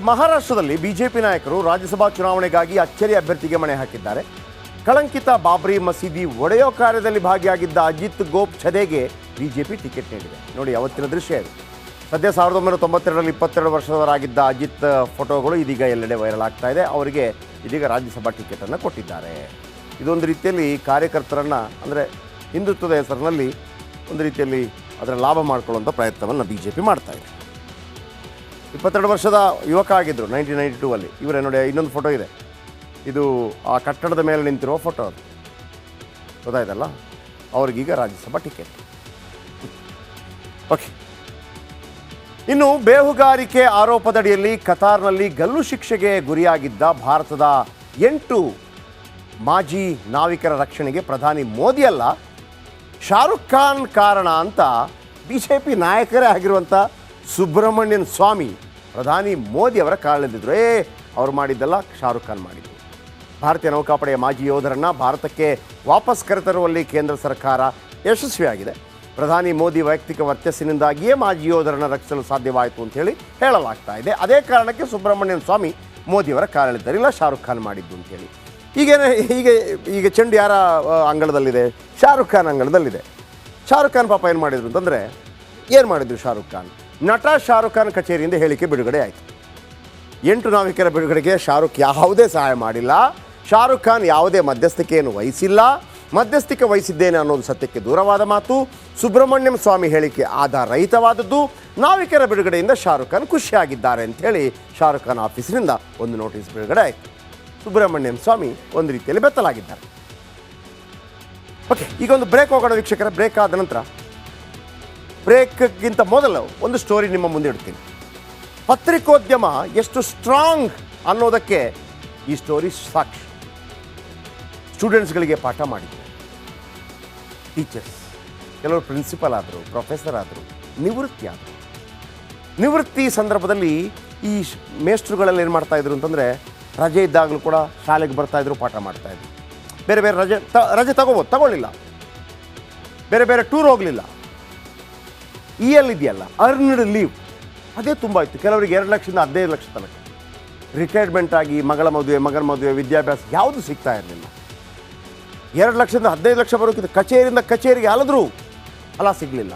ಮಹಾರಾಷ್ಟ್ರದಲ್ಲಿ ಬಿಜೆಪಿ ನಾಯಕರು ರಾಜ್ಯಸಭಾ ಚುನಾವಣೆಗಾಗಿ ಅಚ್ಚರಿ ಅಭ್ಯರ್ಥಿಗೆ ಮಣೆ ಹಾಕಿದ್ದಾರೆ. ಕಳಂಕಿತ ಬಾಬ್ರಿ ಮಸೀದಿ ಒಡೆಯೋ ಕಾರ್ಯದಲ್ಲಿ ಭಾಗಿಯಾಗಿದ್ದ ಅಜಿತ್ ಗೋಪ್ ಛದೆಗೆ ಬಿಜೆಪಿ ಟಿಕೆಟ್ ನೀಡಿದೆ. ನೋಡಿ, ಅವತ್ತಿನ ದೃಶ್ಯ ಇದು. ಸದ್ಯ 1992ರಲ್ಲಿ 22 ವರ್ಷದವರಾಗಿದ್ದ ಅಜಿತ್ ಫೋಟೋಗಳು ಇದೀಗ ಎಲ್ಲೆಡೆ ವೈರಲ್ ಆಗ್ತಾ ಇದೆ. ಅವರಿಗೆ ಇದೀಗ ರಾಜ್ಯಸಭಾ ಟಿಕೆಟನ್ನು ಕೊಟ್ಟಿದ್ದಾರೆ. ಇದೊಂದು ರೀತಿಯಲ್ಲಿ ಕಾರ್ಯಕರ್ತರನ್ನು, ಅಂದರೆ ಹಿಂದುತ್ವದ ಹೆಸರಿನಲ್ಲಿ ಒಂದು ರೀತಿಯಲ್ಲಿ ಅದರ ಲಾಭ ಮಾಡಿಕೊಳ್ಳುವಂಥ ಪ್ರಯತ್ನವನ್ನು ಬಿಜೆಪಿ ಮಾಡ್ತಾ ಇದೆ. 22 ವರ್ಷದ ಯುವಕ ಆಗಿದ್ದರು 1992ಅಲ್ಲಿ. ಇವರೇ ನೋಡಿ, ಇನ್ನೊಂದು ಫೋಟೋ ಇದೆ. ಇದು ಆ ಕಟ್ಟಡದ ಮೇಲೆ ನಿಂತಿರುವ ಫೋಟೋ, ಅದು ಗೊತ್ತಾಯ್ತಲ್ಲ. ಅವ್ರಿಗೀಗ ರಾಜ್ಯಸಭಾ ಟಿಕೆಟ್. ಓಕೆ, ಇನ್ನು ಬೇಹುಗಾರಿಕೆ ಆರೋಪದಡಿಯಲ್ಲಿ ಕತಾರ್ನಲ್ಲಿ ಗಲ್ಲು ಶಿಕ್ಷೆಗೆ ಗುರಿಯಾಗಿದ್ದ ಭಾರತದ 8 ಮಾಜಿ ನಾವಿಕರ ರಕ್ಷಣೆಗೆ ಪ್ರಧಾನಿ ಮೋದಿ ಅಲ್ಲ, ಶಾರುಖ್ ಖಾನ್ ಕಾರಣ ಅಂತ ಬಿಜೆಪಿ ನಾಯಕರೇ ಆಗಿರುವಂಥ ಸುಬ್ರಹ್ಮಣ್ಯನ್ ಸ್ವಾಮಿ ಪ್ರಧಾನಿ ಮೋದಿ ಅವರ ಕಾಲೆಳೆದಿದ್ರು. ಅವ್ರು ಮಾಡಿದ್ದಲ್ಲ, ಶಾರುಖ್ ಖಾನ್ ಮಾಡಿದ್ದು. ಭಾರತೀಯ ನೌಕಾಪಡೆಯ ಮಾಜಿ ಯೋಧರನ್ನು ಭಾರತಕ್ಕೆ ವಾಪಸ್ ಕರೆತರುವಲ್ಲಿ ಕೇಂದ್ರ ಸರ್ಕಾರ ಯಶಸ್ವಿಯಾಗಿದೆ. ಪ್ರಧಾನಿ ಮೋದಿ ವೈಯಕ್ತಿಕ ವರ್ಚಸ್ಸಿನಿಂದಾಗಿಯೇ ಮಾಜಿ ಯೋಧರನ್ನು ರಕ್ಷಿಸಲು ಸಾಧ್ಯವಾಯಿತು ಅಂತ ಹೇಳಲಾಗ್ತಾ ಇದೆ. ಅದೇ ಕಾರಣಕ್ಕೆ ಸುಬ್ರಹ್ಮಣ್ಯನ್ ಸ್ವಾಮಿ ಮೋದಿಯವರ ಕಾಲೆಳೆದಿದ್ದಾರೆ, ಇಲ್ಲ ಶಾರುಖ್ ಖಾನ್ ಮಾಡಿದ್ದು ಅಂತೇಳಿ. ಈಗ ಚೆಂಡು ಯಾರ ಅಂಗಳದಲ್ಲಿದೆ? ಶಾರುಖ್ ಖಾನ್ ಅಂಗಳದಲ್ಲಿದೆ. ಶಾರುಖ್ ಖಾನ್ ಪಾಪ ಏನು ಮಾಡಿದ್ರು ಅಂತಂದರೆ, ಏನು ಮಾಡಿದ್ರು ಶಾರುಖ್ ಖಾನ್? ನಟ ಶಾರುಖ್ ಖಾನ್ ಕಚೇರಿಯಿಂದ ಹೇಳಿಕೆ ಬಿಡುಗಡೆ ಆಯಿತು. 8 ನಾವಿಕರ ಬಿಡುಗಡೆಗೆ ಶಾರುಖ್ ಯಾವುದೇ ಸಹಾಯ ಮಾಡಿಲ್ಲ. ಶಾರುಖ್ ಖಾನ್ ಯಾವುದೇ ಮಧ್ಯಸ್ಥಿಕೆಯನ್ನು ವಹಿಸಿಲ್ಲ. ಮಧ್ಯಸ್ಥಿಕೆ ವಹಿಸಿದ್ದೇನೆ ಅನ್ನೋದು ಸತ್ಯಕ್ಕೆ ದೂರವಾದ ಮಾತು. ಸುಬ್ರಹ್ಮಣ್ಯಂ ಸ್ವಾಮಿ ಹೇಳಿಕೆ ಆಧಾರರಹಿತವಾದದ್ದು. ನಾವಿಕರ ಬಿಡುಗಡೆಯಿಂದ ಶಾರುಖ್ ಖಾನ್ ಖುಷಿಯಾಗಿದ್ದಾರೆ ಅಂಥೇಳಿ ಶಾರುಖ್ ಖಾನ್ ಆಫೀಸಿನಿಂದ ಒಂದು ನೋಟಿಸ್ ಬಿಡುಗಡೆ ಆಯಿತು. ಸುಬ್ರಹ್ಮಣ್ಯಂ ಸ್ವಾಮಿ ಒಂದು ರೀತಿಯಲ್ಲಿ ಬೆತ್ತಲಾಗಿದ್ದಾರೆ. ಓಕೆ, ಈಗ ಒಂದು ಬ್ರೇಕ್ ಹೋಗೋಣ ವೀಕ್ಷಕರ. ಬ್ರೇಕ್ ಆದ ನಂತರ, ಬ್ರೇಕ್ಗಿಂತ ಮೊದಲು ಒಂದು ಸ್ಟೋರಿ ನಿಮ್ಮ ಮುಂದೆ ಇಡ್ತೀನಿ. ಪತ್ರಿಕೋದ್ಯಮ ಎಷ್ಟು ಸ್ಟ್ರಾಂಗ್ ಅನ್ನೋದಕ್ಕೆ ಈ ಸ್ಟೋರಿ ಸಾಕ್ಷಿ. ಸ್ಟೂಡೆಂಟ್ಸ್ಗಳಿಗೆ ಪಾಠ ಮಾಡಿದ್ರು, ಟೀಚರ್ಸ್, ಕೆಲವರು ಪ್ರಿನ್ಸಿಪಲ್ ಆದರು, ಪ್ರೊಫೆಸರ್ ಆದರು, ನಿವೃತ್ತಿ ಆದರು. ನಿವೃತ್ತಿ ಸಂದರ್ಭದಲ್ಲಿ ಈ ಮೇಸ್ಟ್ರುಗಳಲ್ಲಿ ಏನು ಮಾಡ್ತಾಯಿದ್ರು ಅಂತಂದರೆ, ರಜೆ ಇದ್ದಾಗಲೂ ಕೂಡ ಶಾಲೆಗೆ ಬರ್ತಾಯಿದ್ರು, ಪಾಠ ಮಾಡ್ತಾಯಿದ್ರು. ಬೇರೆ ಬೇರೆ ರಜೆ ತಗೊಳ್ಳಿಲ್ಲ, ಬೇರೆ ಬೇರೆ ಟೂರ್ ಹೋಗಲಿಲ್ಲ. ಇದೆಯಲ್ಲ ಅರ್ನ್ಡ್ ಲೀವ್, ಅದೇ ತುಂಬ ಇತ್ತು. ಕೆಲವರಿಗೆ 2 ಲಕ್ಷದಿಂದ 15 ಲಕ್ಷ ತನಕ. ರಿಟೈರ್ಮೆಂಟ್ ಆಗಿ ಮಗಳ ಮದುವೆ, ಮಗನ ಮದುವೆ, ವಿದ್ಯಾಭ್ಯಾಸ ಯಾವುದು ಸಿಗ್ತಾ ಇರಲಿಲ್ಲ. 2 ಲಕ್ಷದಿಂದ 15 ಲಕ್ಷ ಬರೋಕ್ಕಿಂತ ಕಚೇರಿಯಿಂದ ಕಚೇರಿಗೆ ಅಲದ್ರು, ಫಲ ಸಿಗಲಿಲ್ಲ.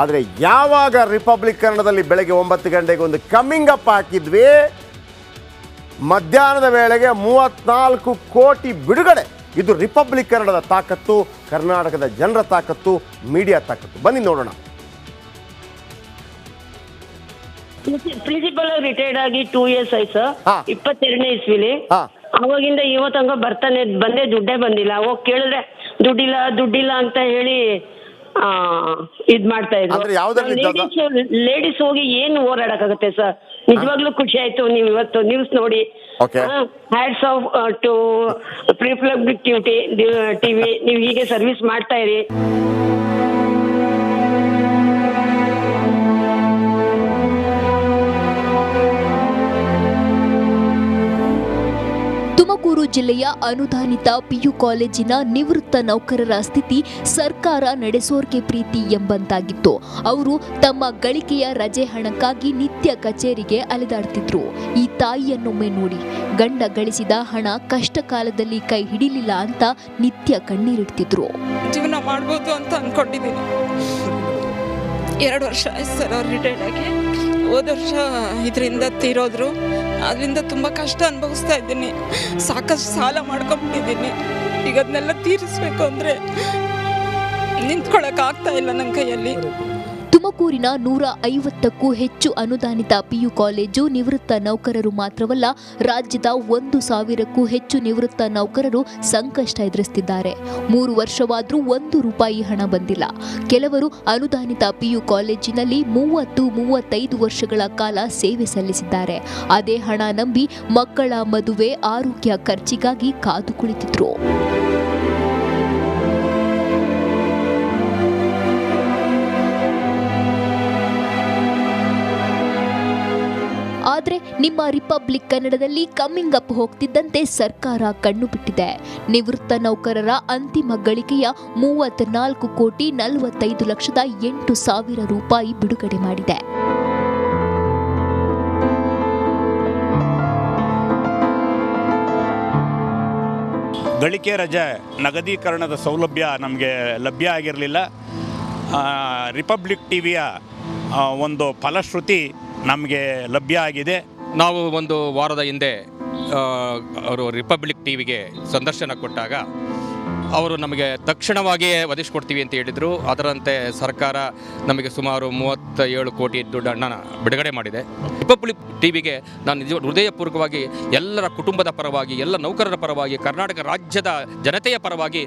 ಆದರೆ ಯಾವಾಗ ರಿಪಬ್ಲಿಕ್ ಕನ್ನಡದಲ್ಲಿ ಬೆಳಗ್ಗೆ 9 ಗಂಟೆಗೆ ಒಂದು ಕಮ್ಮಿಂಗ್ ಅಪ್ ಹಾಕಿದ್ವಿ, ಮಧ್ಯಾಹ್ನದ ವೇಳೆಗೆ 34 ಕೋಟಿ ಬಿಡುಗಡೆ. ಇದು ರಿಪಬ್ಲಿಕ್ ಕನ್ನಡದ ತಾಕತ್ತು, ಕರ್ನಾಟಕದ ಜನರ ತಾಕತ್ತು, ಮೀಡಿಯಾ ತಾಕತ್ತು. ಬನ್ನಿ ನೋಡೋಣ. ಪ್ರಿನ್ಸಿಪಲ್ ರಿಟೈರ್ಡ್ ಆಗಿ 2 ಇಯರ್ಸ್ ಆಯ್ತು ಸರ್. 22ನೇ ಇಸ್ವಿಲಿ. ಅವಾಗಿಂದ ಇವತ್ತಂಗ ಬಂದೇ ದುಡ್ಡೇ ಬಂದಿಲ್ಲ. ಹೋಗಿ ಕೇಳಿದ್ರೆ ದುಡ್ಡಿಲ್ಲ ಅಂತ ಹೇಳಿ ಇದ್ ಮಾಡ್ತಾ ಇದ್ರು. ಲೇಡೀಸ್ ಹೋಗಿ ಏನು ಹೋರಾಡಕ್ಕಾಗತ್ತೆ ಸರ್? ನಿಜವಾಗ್ಲೂ ಖುಷಿ ಆಯ್ತು. ನೀವು ಇವತ್ತು ನ್ಯೂಸ್ ನೋಡಿ, hats off to Republic TV. ನೀವು ಹೀಗೆ ಸರ್ವಿಸ್ ಮಾಡ್ತಾ ಇರಿ. ತುಮಕೂರು ಜಿಲ್ಲೆಯ ಅನುದಾನಿತ ಪಿಯು ಕಾಲೇಜಿನ ನಿವೃತ್ತ ನೌಕರರ ಸ್ಥಿತಿ ಸರ್ಕಾರ ನಡೆಸೋರ್ಗೆ ಪ್ರೀತಿ ಎಂಬಂತಾಗಿತ್ತು. ಅವರು ತಮ್ಮ ಗಳಿಕೆಯ ರಜೆ ಹಣಕ್ಕಾಗಿ ನಿತ್ಯ ಕಚೇರಿಗೆ ಅಲೆದಾಡ್ತಿದ್ರು. ಈ ತಾಯಿಯನ್ನೊಮ್ಮೆ ನೋಡಿ, ಗಂಡ ಗಳಿಸಿದ ಹಣ ಕಷ್ಟ ಕಾಲದಲ್ಲಿ ಕೈ ಹಿಡಿಲಿಲ್ಲ ಅಂತ ನಿತ್ಯ ಕಣ್ಣೀರಿಡ್ತಿದ್ರು. ಜೀವನ ಮಾಡ್ಬೋದು ಅಂತ ಅನ್ಕೊಂಡಿದ್ದೀನಿ. 2 ವರ್ಷ ಆಯ್ತು ಸರ್ ಅವ್ರು ರಿಟೈರ್ಡ್ ಆಗಿ. ಹೋದ ವರ್ಷ ಇದರಿಂದ ತೀರೋದ್ರು. ಅದರಿಂದ ತುಂಬ ಕಷ್ಟ ಅನುಭವಿಸ್ತಾ ಇದ್ದೀನಿ. ಸಾಕಷ್ಟು ಸಾಲ ಮಾಡ್ಕೊಂಡ್ಬಿಟ್ಟಿದ್ದೀನಿ. ಈಗ ಅದನ್ನೆಲ್ಲ ತೀರಿಸ್ಬೇಕು ಅಂದರೆ ನಿಂತ್ಕೊಳ್ಳೋಕ್ಕಾಗ್ತಾ ಇಲ್ಲ ನನ್ನ ಕೈಯಲ್ಲಿ. ತುಮಕೂರಿನ 150ಕ್ಕೂ ಹೆಚ್ಚು ಅನುದಾನಿತ ಪಿಯು ಕಾಲೇಜು ನಿವೃತ್ತ ನೌಕರರು ಮಾತ್ರವಲ್ಲ, ರಾಜ್ಯದ 1,000ಕ್ಕೂ ಹೆಚ್ಚು ನಿವೃತ್ತ ನೌಕರರು ಸಂಕಷ್ಟ ಎದುರಿಸುತ್ತಿದ್ದಾರೆ. 3 ವರ್ಷವಾದರೂ 1 ರೂಪಾಯಿ ಹಣ ಬಂದಿಲ್ಲ. ಕೆಲವರು ಅನುದಾನಿತ ಪಿಯು ಕಾಲೇಜಿನಲ್ಲಿ 30-35 ವರ್ಷಗಳ ಕಾಲ ಸೇವೆ ಸಲ್ಲಿಸಿದ್ದಾರೆ. ಅದೇ ಹಣ ನಂಬಿ ಮಕ್ಕಳ ಮದುವೆ, ಆರೋಗ್ಯ ಖರ್ಚಿಗಾಗಿ ಕಾದು ಕುಳಿತಿದ್ರು. ಆದರೆ ನಿಮ್ಮ ರಿಪಬ್ಲಿಕ್ ಕನ್ನಡದಲ್ಲಿ ಕಮ್ಮಿಂಗ್ ಅಪ್ ಹೋಗ್ತಿದ್ದಂತೆ ಸರ್ಕಾರ ಕಣ್ಣು ಬಿಟ್ಟಿದೆ. ನಿವೃತ್ತ ನೌಕರರ ಅಂತಿಮ ಗಳಿಕೆಯ 34,45,08,000 ರೂಪಾಯಿ ಬಿಡುಗಡೆ ಮಾಡಿದೆ. ಗಳಿಕೆ ರಜೆ ನಗದೀಕರಣದ ಸೌಲಭ್ಯ ನಮಗೆ ಲಭ್ಯ ಆಗಿರಲಿಲ್ಲ. ರಿಪಬ್ಲಿಕ್ ಟಿವಿಯ ಒಂದು ಫಲಶ್ರುತಿ ನಮಗೆ ಲಭ್ಯ ಆಗಿದೆ. ನಾವು ಒಂದು ವಾರದ ಹಿಂದೆ ಅವರು ರಿಪಬ್ಲಿಕ್ ಟಿವಿಗೆ ಸಂದರ್ಶನ ಕೊಟ್ಟಾಗ ಅವರು ನಮಗೆ ತಕ್ಷಣವಾಗಿಯೇ ಒದಗಿಸ್ಕೊಡ್ತೀವಿ ಅಂತ ಹೇಳಿದರು. ಅದರಂತೆ ಸರ್ಕಾರ ನಮಗೆ ಸುಮಾರು 37 ಕೋಟಿ ದುಡ್ಡನ್ನು ಬಿಡುಗಡೆ ಮಾಡಿದೆ. ರಿಪಬ್ಲಿಕ್ ಟಿವಿಗೆ ನಾನು ಹೃದಯಪೂರ್ವಕವಾಗಿ ಎಲ್ಲರ ಕುಟುಂಬದ ಪರವಾಗಿ, ಎಲ್ಲ ನೌಕರರ ಪರವಾಗಿ, ಕರ್ನಾಟಕ ರಾಜ್ಯದ ಜನತೆಯ ಪರವಾಗಿ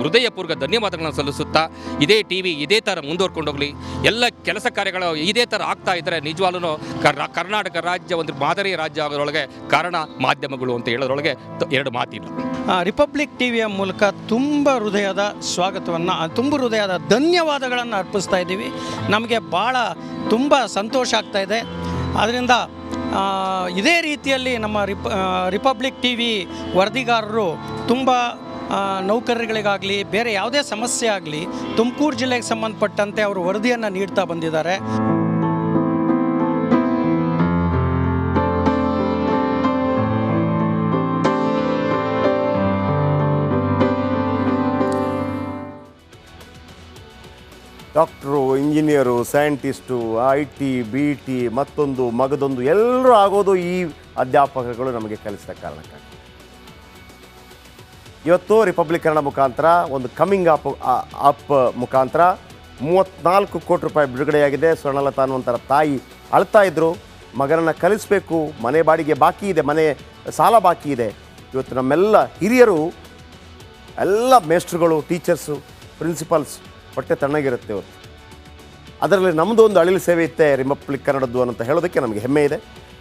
ಹೃದಯಪೂರ್ವಕ ಧನ್ಯವಾದಗಳನ್ನು ಸಲ್ಲಿಸುತ್ತಾ, ಇದೇ ಟಿವಿ ಇದೇ ಥರ ಮುಂದುವರ್ಕೊಂಡೋಗಲಿ, ಎಲ್ಲ ಕೆಲಸ ಕಾರ್ಯಗಳು ಇದೇ ಥರ ಆಗ್ತಾ ಇದ್ದರೆ ನಿಜವಾಗ್ಲೂ ಕರ್ನಾಟಕ ರಾಜ್ಯ ಒಂದು ಮಾದರಿ ರಾಜ್ಯ ಆಗೋದ್ರೊಳಗೆ ಕಾರಣ ಮಾಧ್ಯಮಗಳು ಅಂತ ಹೇಳೋದ್ರೊಳಗೆ ಎರಡು ಮಾತಿಲ್ಲ. ರಿಪಬ್ಲಿಕ್ ಟಿವಿಯ ಮೂಲಕ ತುಂಬ ಹೃದಯದ ಸ್ವಾಗತವನ್ನು, ತುಂಬ ಹೃದಯದ ಧನ್ಯವಾದಗಳನ್ನು ಅರ್ಪಿಸ್ತಾ ಇದ್ದೀವಿ. ನಮಗೆ ಭಾಳ ತುಂಬ ಸಂತೋಷ ಆಗ್ತಾ ಇದೆ. ಆದ್ದರಿಂದ ಇದೇ ರೀತಿಯಲ್ಲಿ ನಮ್ಮ ರಿಪಬ್ಲಿಕ್ ಟಿವಿ ವರದಿಗಾರರು ತುಂಬ ನೌಕರರಿಗಳಿಗಾಗಲಿ ಬೇರೆ ಯಾವುದೇ ಸಮಸ್ಯೆ ಆಗಲಿ ತುಮಕೂರು ಜಿಲ್ಲೆಗೆ ಸಂಬಂಧಪಟ್ಟಂತೆ ಅವರು ವರದಿಯನ್ನು ನೀಡ್ತಾ ಬಂದಿದ್ದಾರೆ. Doctor, engineer, scientist, IT, BT, ಮತ್ತೊಂದು ಮಗದೊಂದು ಎಲ್ಲರೂ ಆಗೋದು ಈ ಅಧ್ಯಾಪಕರುಗಳು ನಮಗೆ ಕಲಿಸಿದ ಕಾರಣಕ್ಕಾಗಿ. ಇವತ್ತು ರಿಪಬ್ಲಿಕ್ ಕನ್ನಡ ಮುಖಾಂತರ ಒಂದು ಕಮಿಂಗ್ ಅಪ್ ಮುಖಾಂತರ 34 ಕೋಟಿ ರೂಪಾಯಿ ಬಿಡುಗಡೆಯಾಗಿದೆ. ಸ್ವರ್ಣಲತಾ ಅನ್ನುವಂಥರ ತಾಯಿ ಅಳ್ತಾ ಇದ್ದರು, ಮಗನನ್ನು ಕಲಿಸಬೇಕು, ಮನೆ ಬಾಡಿಗೆ ಬಾಕಿ ಇದೆ, ಮನೆ ಸಾಲ ಬಾಕಿ ಇದೆ. ಇವತ್ತು ನಮ್ಮೆಲ್ಲ ಹಿರಿಯರು, ಎಲ್ಲ ಮೇಸ್ಟ್ರುಗಳು, ಟೀಚರ್ಸು, ಪ್ರಿನ್ಸಿಪಾಲ್ಸ್ ಹೊಟ್ಟೆ ತಣ್ಣಗಿರುತ್ತೆ ಇವತ್ತು. ಅದರಲ್ಲಿ ನಮ್ಮದು ಒಂದು ಅಳಿಲು ಸೇವೆ ಇತ್ತೆ ರಿಪಬ್ಲಿಕ್ ಕನ್ನಡದ್ದು ಅಂತ ಹೇಳೋದಕ್ಕೆ ನಮಗೆ ಹೆಮ್ಮೆ ಇದೆ.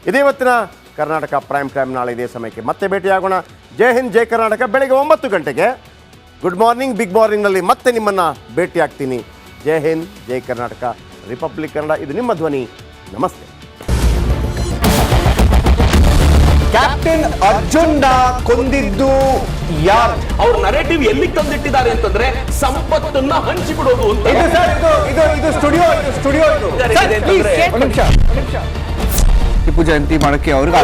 ಇದೇ ಇವತ್ತಿನ ಕರ್ನಾಟಕ ಪ್ರೈಮ್ ಟೈಮ್. ನಾಳೆ ಇದೇ ಸಮಯಕ್ಕೆ ಮತ್ತೆ ಭೇಟಿಯಾಗೋಣ. ಜೈ ಹಿಂದ್, ಜೈ ಕರ್ನಾಟಕ. ಬೆಳಗ್ಗೆ 9 ಗಂಟೆಗೆ ಗುಡ್ ಮಾರ್ನಿಂಗ್ ಬಿಗ್ ಮಾರ್ನಿಂಗ್ನಲ್ಲಿ ಮತ್ತೆ ನಿಮ್ಮನ್ನು ಭೇಟಿ ಆಗ್ತೀನಿ. ಜೈ ಹಿಂದ್, ಜೈ ಕರ್ನಾಟಕ. ರಿಪಬ್ಲಿಕ್ ಕನ್ನಡ, ಇದು ನಿಮ್ಮ ಧ್ವನಿ. ನಮಸ್ತೆ. ಕ್ಯಾಪ್ಟನ್ ಅರ್ಜುನ್ನ ಕೊಂದಿದ್ದು ಯಾರು? ಅವ್ರ ನರೇಟಿವ್ ಎಲ್ಲಿ ತಂದಿಟ್ಟಿದ್ದಾರೆ ಅಂತಂದ್ರೆ ಸಂಪತ್ತನ್ನ ಹಂಚಿಬಿಡೋದು ಅಂತ. ಇದು ಸ್ಟುಡಿಯೋ ಟಿಪ್ಪು ಜಯಂತಿ ಮಾಡಕ್ಕೆ ಅವ್ರಿಗೆ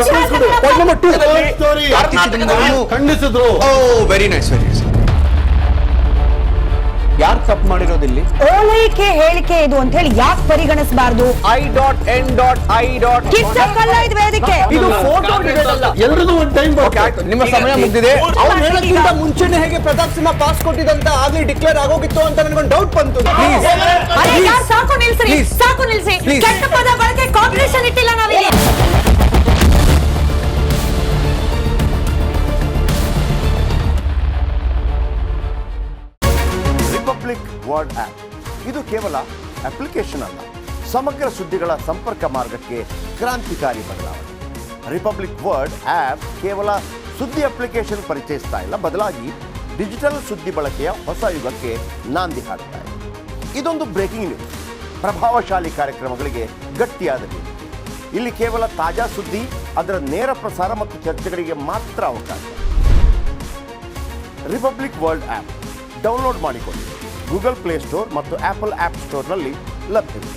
ಖಂಡಿಸಿದ್ರು. Very nice. ಯಾರು ತಪ್ಪು ಮಾಡಿರೋದಿಲ್ಲಿ? ಓಲೈಕೆ ಹೇಳಿಕೆ ಇದು ಅಂತ ಹೇಳಿ ಯಾಕೆ ಪರಿಗಣಿಸಬಾರದು? I.N.I. ಇದು ವೇದಿಕೆ, ಇದು ಫೋಟೋ ಎಲ್ಲರದು ಒಂದು ಟೈಮ್. ನಿಮ್ಮ ಸಮಯ ಮುಗಿದಿದೆ. ಅವ್ರು ಹೇಳೋಕ್ಕಿಂತ ಮುಂಚೆನೆ ಹೇಗೆ ಪ್ರತಾಪ್ ಸಿಂಹ ಪಾಸ್ ಕೊಟ್ಟಿದಂತ ಆಗ್ಲಿ ಡಿಕ್ಲೇರ್ ಆಗೋಗಿತ್ತು ಅಂತ ನನಗೊಂದು ಡೌಟ್ ಬಂತು. ಸಾಕು ನಿಲ್ಸಿ, ಸಾಕು ನಿಲ್ಸಿ. ಕೆಟ್ಟ ಪದ ಬಳಕೆ ಕಾಂಪಿಟೇಷನ್ ಇಟ್ಟಿಲ್ಲ ನಾವಿಲ್ಲಿ. ರಿಪಬ್ಲಿಕ್ ವರ್ಡ್ ಆ್ಯಪ್ ಇದು ಕೇವಲ ಅಪ್ಲಿಕೇಶನ್ ಅಲ್ಲ, ಸಮಗ್ರ ಸುದ್ದಿಗಳ ಸಂಪರ್ಕ ಮಾರ್ಗಕ್ಕೆ ಕ್ರಾಂತಿಕಾರಿ ಬದಲಾವಣೆ. ರಿಪಬ್ಲಿಕ್ ವರ್ಡ್ ಆ್ಯಪ್ ಕೇವಲ ಸುದ್ದಿ ಅಪ್ಲಿಕೇಶನ್ ಪರಿಚಯಿಸ್ತಾ ಇಲ್ಲ, ಬದಲಾಗಿ ಡಿಜಿಟಲ್ ಸುದ್ದಿ ಬಳಕೆಯ ಹೊಸ ಯುಗಕ್ಕೆ ನಾಂದಿ ಹಾಡ್ತಾ ಇದೆ. ಇದೊಂದು ಬ್ರೇಕಿಂಗ್ ನ್ಯೂಸ್, ಪ್ರಭಾವಶಾಲಿ ಕಾರ್ಯಕ್ರಮಗಳಿಗೆ ಗಟ್ಟಿಯಾದ ವೇದಿಕೆ. ಇಲ್ಲಿ ಕೇವಲ ತಾಜಾ ಸುದ್ದಿ, ಅದರ ನೇರ ಪ್ರಸಾರ ಮತ್ತು ಚರ್ಚೆಗಳಿಗೆ ಮಾತ್ರ ಅವಕಾಶ. ರಿಪಬ್ಲಿಕ್ ವರ್ಲ್ಡ್ ಆ್ಯಪ್ ಡೌನ್ಲೋಡ್ ಮಾಡಿಕೊಳ್ಳಿ. ಗೂಗಲ್ ಪ್ಲೇಸ್ಟೋರ್ ಮತ್ತು ಆಪಲ್ ಆ್ಯಪ್ ಸ್ಟೋರ್ನಲ್ಲಿ ಲಭ್ಯವಿದೆ.